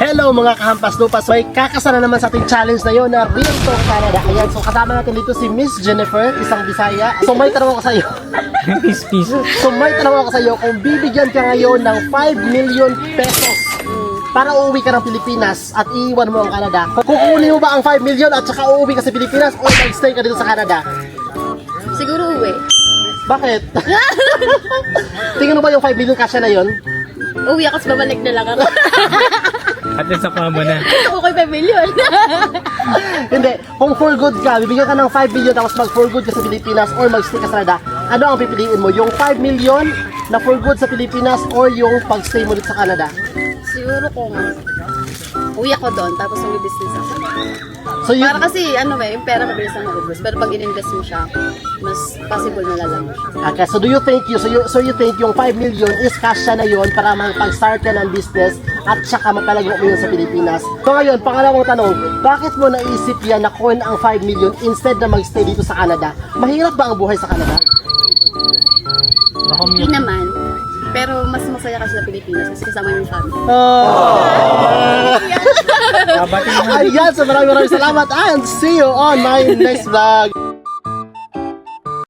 Hello mga kahampas lupas, may kakasana naman sa ating challenge na yun na Real Talk Canada. Ayan, so kasama natin dito si Miss Jennifer, isang Bisaya. So may tanong ako sa iyo. May tanong ako sa iyo kung bibigyan ka ngayon ng 5 million pesos para uuwi ka ng Pilipinas at iiwan mo ang Canada. Kukunin mo ba ang 5 million at saka uuwi ka sa Pilipinas o mag-stay ka dito sa Canada? Siguro uwi. Bakit? Tingin mo ba yung 5 million kasya na yun? Uwi ako, babalik na lang ako. At sa mo na. Gusto ko kay 5 million. Hindi, kung for good ka, bibigyan ka ng 5 million tapos mag for good ka sa Pilipinas or mag-stay ka sa Canada, ano ang pipiliin mo? Yung 5 million na for good sa Pilipinas or yung pag-stay mo dito sa Canada? Siguro kung uwi ako doon, tapos mag-business ako. So you, Para kasi, yung pera mabilis ang maubos. Pero pag in-invest mo siya, mas possible na lang. okay, so do you think you think yung 5 million is kasya na yon para makapag-start ka ng business at saka mapalago mo yun sa Pilipinas? So ngayon, pangalawang tanong, bakit mo naisip yan na kunin ang 5 million instead na mag-stay dito sa Canada? Mahirap ba ang buhay sa Canada? Hindi naman. Pero mas masaya kasi sa Pilipinas kasi kasama yung family. Ayan, so maraming salamat and see you on my next vlog.